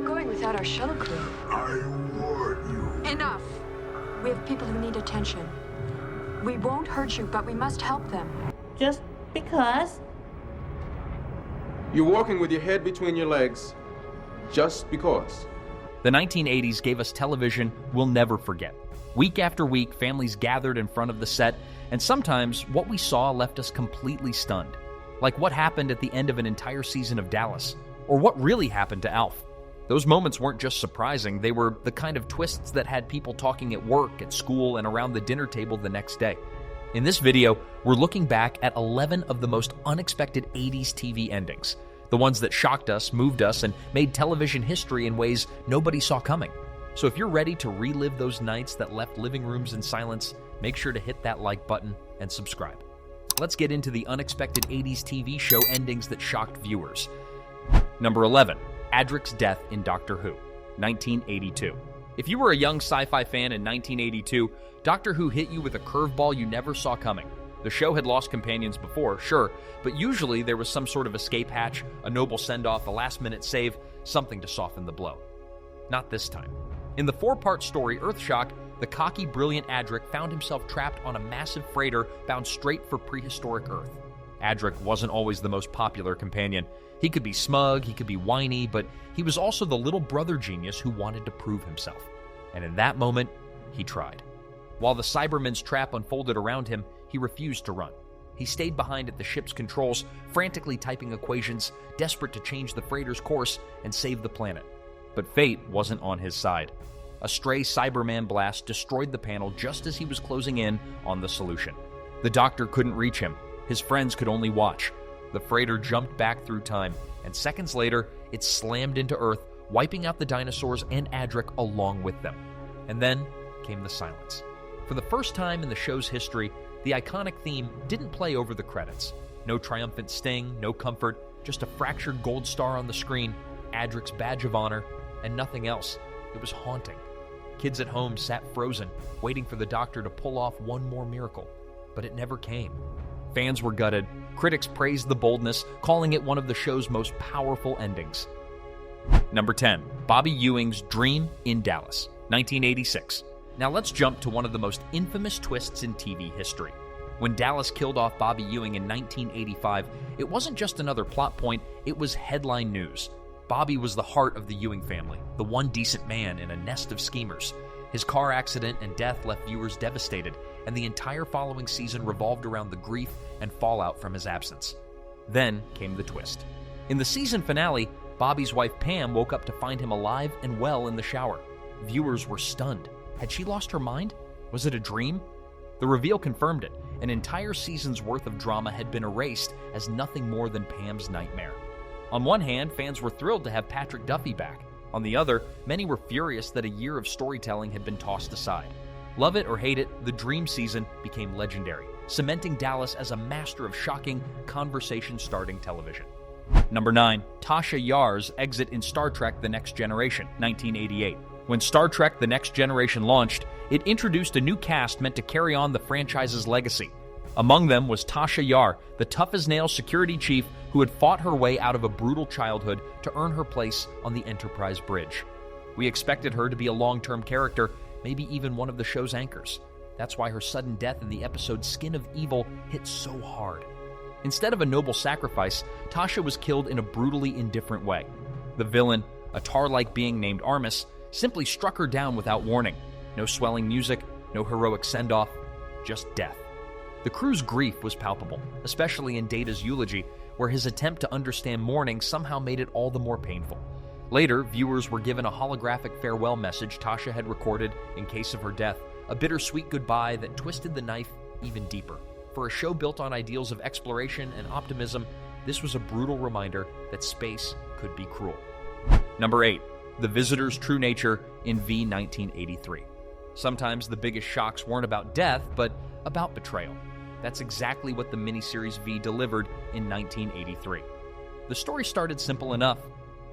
going without our shuttle crew? I warn you. Enough! We have people who need attention. We won't hurt you, but we must help them. Just because? You're walking with your head between your legs, just because. The 1980s gave us television we'll never forget. Week after week, families gathered in front of the set, and sometimes what we saw left us completely stunned. Like what happened at the end of an entire season of Dallas, or what really happened to Alf. Those moments weren't just surprising, they were the kind of twists that had people talking at work, at school, and around the dinner table the next day. In this video, we're looking back at 11 of the most unexpected 80s TV endings. The ones that shocked us, moved us, and made television history in ways nobody saw coming. So if you're ready to relive those nights that left living rooms in silence, make sure to hit that like button and subscribe. Let's get into the unexpected 80s TV show endings that shocked viewers. Number 11. Adric's death in Doctor Who, 1982. If you were a young sci-fi fan in 1982, Doctor Who hit you with a curveball you never saw coming. The show had lost companions before, sure, but usually there was some sort of escape hatch, a noble send-off, a last-minute save, something to soften the blow. Not this time. In the 4-part story, Earthshock, the cocky, brilliant Adric found himself trapped on a massive freighter bound straight for prehistoric Earth. Adric wasn't always the most popular companion. He could be smug, he could be whiny, but he was also the little brother genius who wanted to prove himself. And in that moment, he tried. While the Cybermen's trap unfolded around him, he refused to run. He stayed behind at the ship's controls, frantically typing equations, desperate to change the freighter's course and save the planet. But fate wasn't on his side. A stray Cyberman blast destroyed the panel just as he was closing in on the solution. The Doctor couldn't reach him. His friends could only watch. The freighter jumped back through time, and seconds later, it slammed into Earth, wiping out the dinosaurs and Adric along with them. And then came the silence. For the first time in the show's history, the iconic theme didn't play over the credits. No triumphant sting, no comfort, just a fractured gold star on the screen, Adric's badge of honor, and nothing else. It was haunting. Kids at home sat frozen, waiting for the Doctor to pull off one more miracle. But it never came. Fans were gutted. Critics praised the boldness, calling it one of the show's most powerful endings. Number 10. Bobby Ewing's Dream in Dallas, 1986. Now let's jump to one of the most infamous twists in TV history. When Dallas killed off Bobby Ewing in 1985, it wasn't just another plot point, it was headline news. Bobby was the heart of the Ewing family, the one decent man in a nest of schemers. His car accident and death left viewers devastated, and the entire following season revolved around the grief and fallout from his absence. Then came the twist. In the season finale, Bobby's wife Pam woke up to find him alive and well in the shower. Viewers were stunned. Had she lost her mind? Was it a dream? The reveal confirmed it. An entire season's worth of drama had been erased as nothing more than Pam's nightmare. On one hand, fans were thrilled to have Patrick Duffy back. On the other, many were furious that a year of storytelling had been tossed aside. Love it or hate it, the Dream season became legendary, cementing Dallas as a master of shocking, conversation-starting television. Number 9. Tasha Yar's exit in Star Trek The Next Generation, 1988. When Star Trek The Next Generation launched, it introduced a new cast meant to carry on the franchise's legacy. Among them was Tasha Yar, the tough-as-nails security chief who had fought her way out of a brutal childhood to earn her place on the Enterprise bridge. We expected her to be a long-term character, maybe even one of the show's anchors. That's why her sudden death in the episode Skin of Evil hit so hard. Instead of a noble sacrifice, Tasha was killed in a brutally indifferent way. The villain, a tar-like being named Armis, simply struck her down without warning. No swelling music, no heroic send-off, just death. The crew's grief was palpable, especially in Data's eulogy, where his attempt to understand mourning somehow made it all the more painful. Later, viewers were given a holographic farewell message Tasha had recorded in case of her death, a bittersweet goodbye that twisted the knife even deeper. For a show built on ideals of exploration and optimism, this was a brutal reminder that space could be cruel. Number 8. The Visitor's True Nature in V 1983. Sometimes the biggest shocks weren't about death, but about betrayal. That's exactly what the miniseries V delivered in 1983. The story started simple enough.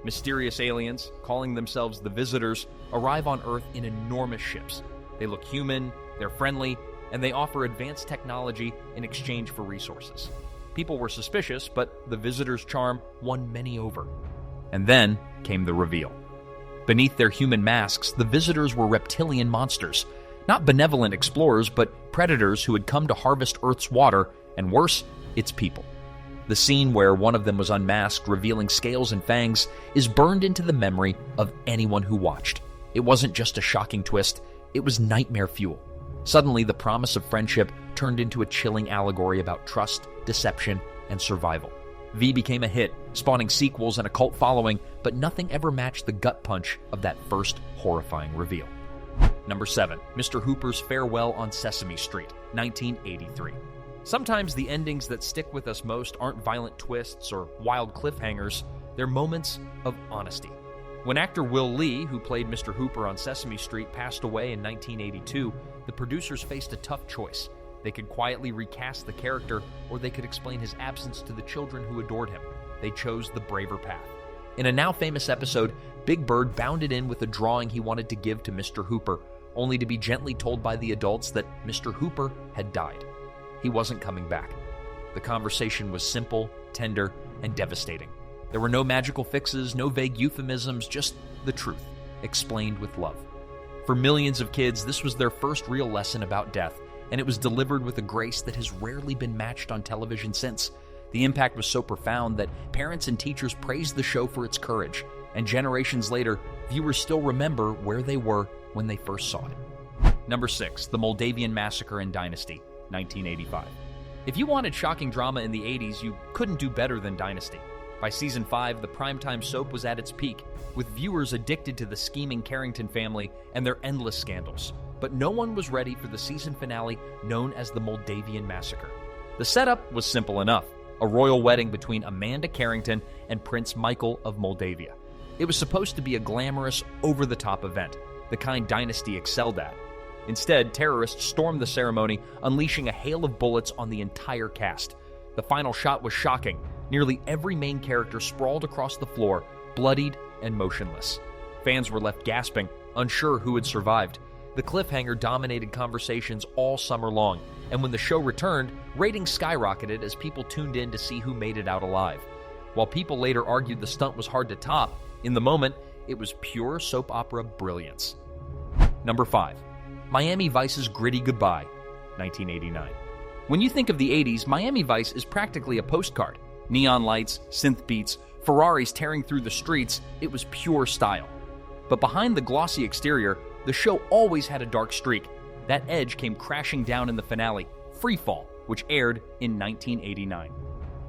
Mysterious aliens, calling themselves the Visitors, arrive on Earth in enormous ships. They look human, they're friendly, and they offer advanced technology in exchange for resources. People were suspicious, but the Visitors' charm won many over. And then came the reveal. Beneath their human masks, the visitors were reptilian monsters. Not benevolent explorers, but predators who had come to harvest Earth's water, and worse, its people. The scene where one of them was unmasked, revealing scales and fangs, is burned into the memory of anyone who watched. It wasn't just a shocking twist, it was nightmare fuel. Suddenly, the promise of friendship turned into a chilling allegory about trust, deception, and survival. V became a hit, spawning sequels and a cult following, but nothing ever matched the gut punch of that first horrifying reveal. Number 7. Mr. Hooper's Farewell on Sesame Street, 1983. Sometimes the endings that stick with us most aren't violent twists or wild cliffhangers, they're moments of honesty. When actor Will Lee, who played Mr. Hooper on Sesame Street, passed away in 1982, the producers faced a tough choice. They could quietly recast the character, or they could explain his absence to the children who adored him. They chose the braver path. In a now famous episode, Big Bird bounded in with a drawing he wanted to give to Mr. Hooper, only to be gently told by the adults that Mr. Hooper had died. He wasn't coming back. The conversation was simple, tender, and devastating. There were no magical fixes, no vague euphemisms, just the truth, explained with love. For millions of kids, this was their first real lesson about death, and it was delivered with a grace that has rarely been matched on television since. The impact was so profound that parents and teachers praised the show for its courage, and generations later, viewers still remember where they were when they first saw it. Number 6. The Moldavian Massacre in Dynasty, 1985. If you wanted shocking drama in the 80s, you couldn't do better than Dynasty. By season 5, the primetime soap was at its peak, with viewers addicted to the scheming Carrington family and their endless scandals. But no one was ready for the season finale known as the Moldavian Massacre. The setup was simple enough: a royal wedding between Amanda Carrington and Prince Michael of Moldavia. It was supposed to be a glamorous, over-the-top event, the kind Dynasty excelled at. Instead, terrorists stormed the ceremony, unleashing a hail of bullets on the entire cast. The final shot was shocking. Nearly every main character sprawled across the floor, bloodied and motionless. Fans were left gasping, unsure who had survived. The cliffhanger dominated conversations all summer long, and when the show returned, ratings skyrocketed as people tuned in to see who made it out alive. While people later argued the stunt was hard to top, in the moment, it was pure soap opera brilliance. Number 5. Miami Vice's Gritty Goodbye, 1989. When you think of the 80s, Miami Vice is practically a postcard. Neon lights, synth beats, Ferraris tearing through the streets, it was pure style. But behind the glossy exterior, the show always had a dark streak. That edge came crashing down in the finale, Freefall, which aired in 1989.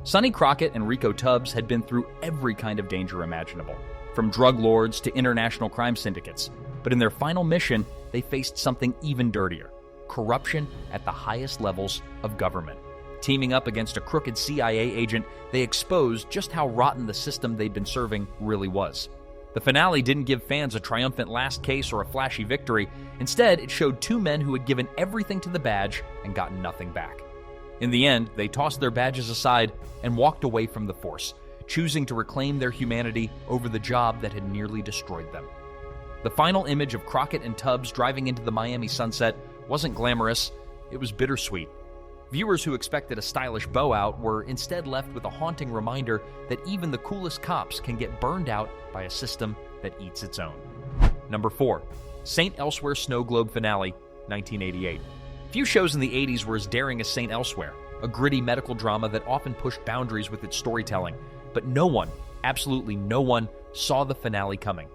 Sonny Crockett and Rico Tubbs had been through every kind of danger imaginable, from drug lords to international crime syndicates. But in their final mission, they faced something even dirtier: corruption at the highest levels of government. Teaming up against a crooked CIA agent, they exposed just how rotten the system they'd been serving really was. The finale didn't give fans a triumphant last case or a flashy victory. Instead, it showed two men who had given everything to the badge and gotten nothing back. In the end, they tossed their badges aside and walked away from the force, choosing to reclaim their humanity over the job that had nearly destroyed them. The final image of Crockett and Tubbs driving into the Miami sunset wasn't glamorous, it was bittersweet. Viewers who expected a stylish bow-out were instead left with a haunting reminder that even the coolest cops can get burned out by a system that eats its own. Number 4. St. Elsewhere Snow Globe Finale, 1988. Few shows in the 80s were as daring as St. Elsewhere, a gritty medical drama that often pushed boundaries with its storytelling. But no one, absolutely no one, saw the finale coming.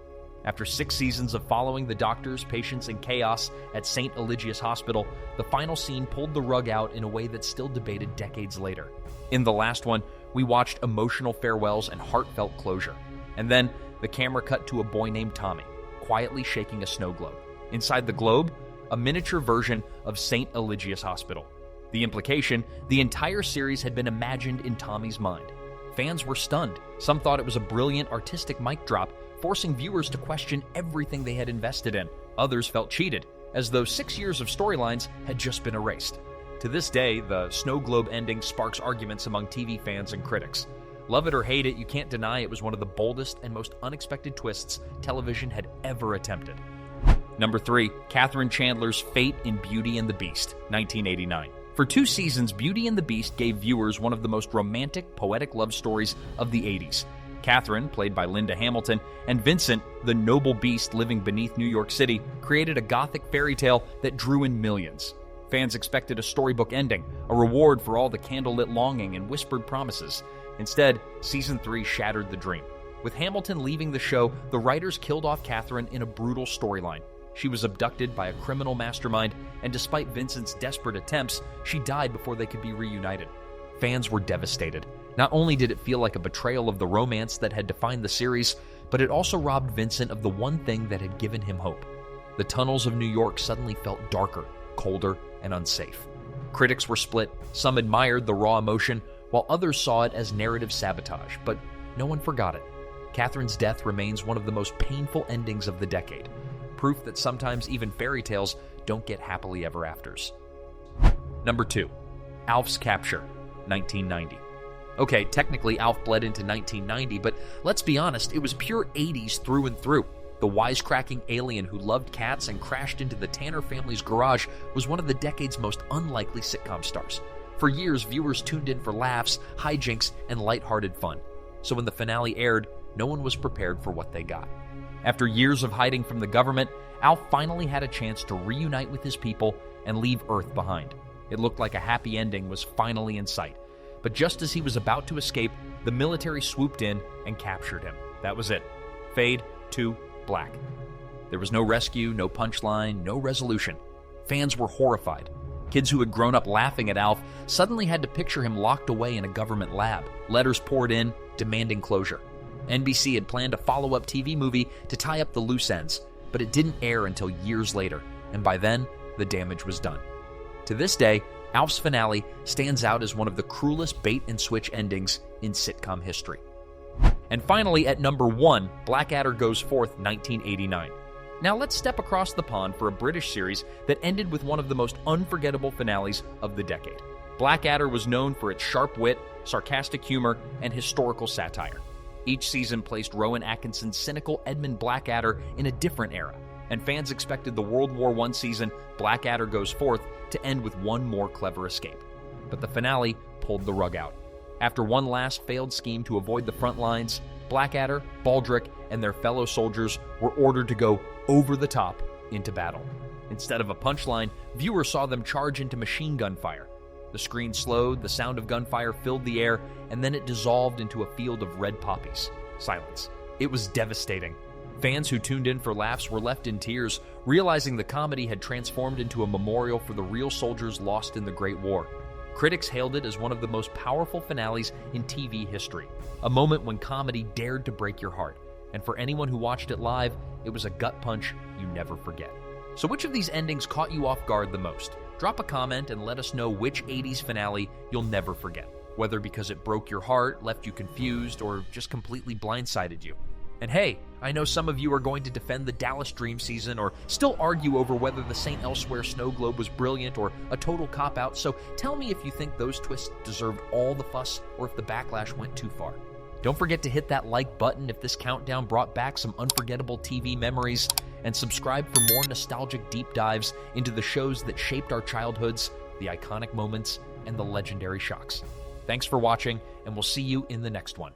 After 6 seasons of following the doctors, patients, and chaos at St. Eligius Hospital, the final scene pulled the rug out in a way that's still debated decades later. In the last one, we watched emotional farewells and heartfelt closure. And then, the camera cut to a boy named Tommy, quietly shaking a snow globe. Inside the globe, a miniature version of St. Eligius Hospital. The implication, the entire series had been imagined in Tommy's mind. Fans were stunned. Some thought it was a brilliant artistic mic drop, forcing viewers to question everything they had invested in. Others felt cheated, as though 6 years of storylines had just been erased. To this day, the snow globe ending sparks arguments among TV fans and critics. Love it or hate it, you can't deny it was one of the boldest and most unexpected twists television had ever attempted. Number 3. Katherine Chandler's Fate in Beauty and the Beast, 1989. For 2 seasons, Beauty and the Beast gave viewers one of the most romantic, poetic love stories of the 80s. Catherine, played by Linda Hamilton, and Vincent, the noble beast living beneath New York City, created a gothic fairy tale that drew in millions. Fans expected a storybook ending, a reward for all the candlelit longing and whispered promises. Instead, Season 3 shattered the dream. With Hamilton leaving the show, the writers killed off Catherine in a brutal storyline. She was abducted by a criminal mastermind, and despite Vincent's desperate attempts, she died before they could be reunited. Fans were devastated. Not only did it feel like a betrayal of the romance that had defined the series, but it also robbed Vincent of the one thing that had given him hope. The tunnels of New York suddenly felt darker, colder, and unsafe. Critics were split. Some admired the raw emotion, while others saw it as narrative sabotage, but no one forgot it. Catherine's death remains one of the most painful endings of the decade. Proof that sometimes even fairy tales don't get happily ever afters. Number 2. Alf's capture, 1990. Okay, technically Alf bled into 1990, but let's be honest, it was pure 80s through and through. The wisecracking alien who loved cats and crashed into the Tanner family's garage was one of the decade's most unlikely sitcom stars. For years, viewers tuned in for laughs, hijinks, and lighthearted fun. So when the finale aired, no one was prepared for what they got. After years of hiding from the government, Alf finally had a chance to reunite with his people and leave Earth behind. It looked like a happy ending was finally in sight. But just as he was about to escape, the military swooped in and captured him. That was it. Fade to black. There was no rescue, no punchline, no resolution. Fans were horrified. Kids who had grown up laughing at Alf suddenly had to picture him locked away in a government lab. Letters poured in, demanding closure. NBC had planned a follow-up TV movie to tie up the loose ends, but it didn't air until years later, and by then, the damage was done. To this day, Alf's finale stands out as one of the cruelest bait-and-switch endings in sitcom history. And finally, at number 1, Blackadder Goes Forth, 1989. Now let's step across the pond for a British series that ended with one of the most unforgettable finales of the decade. Blackadder was known for its sharp wit, sarcastic humor, and historical satire. Each season placed Rowan Atkinson's cynical Edmund Blackadder in a different era, and fans expected the World War I season, Blackadder Goes Forth, to end with one more clever escape. But the finale pulled the rug out. After one last failed scheme to avoid the front lines, Blackadder, Baldric, and their fellow soldiers were ordered to go over the top into battle. Instead of a punchline, viewers saw them charge into machine gun fire. The screen slowed, the sound of gunfire filled the air, and then it dissolved into a field of red poppies. Silence. It was devastating. Fans who tuned in for laughs were left in tears, realizing the comedy had transformed into a memorial for the real soldiers lost in the Great War. Critics hailed it as one of the most powerful finales in TV history, a moment when comedy dared to break your heart. And for anyone who watched it live, it was a gut punch you never forget. So which of these endings caught you off guard the most? Drop a comment and let us know which 80s finale you'll never forget, whether because it broke your heart, left you confused, or just completely blindsided you. And hey, I know some of you are going to defend the Dallas Dream season or still argue over whether the St. Elsewhere snow globe was brilliant or a total cop-out, so tell me if you think those twists deserved all the fuss or if the backlash went too far. Don't forget to hit that like button if this countdown brought back some unforgettable TV memories, and subscribe for more nostalgic deep dives into the shows that shaped our childhoods, the iconic moments, and the legendary shocks. Thanks for watching, and we'll see you in the next one.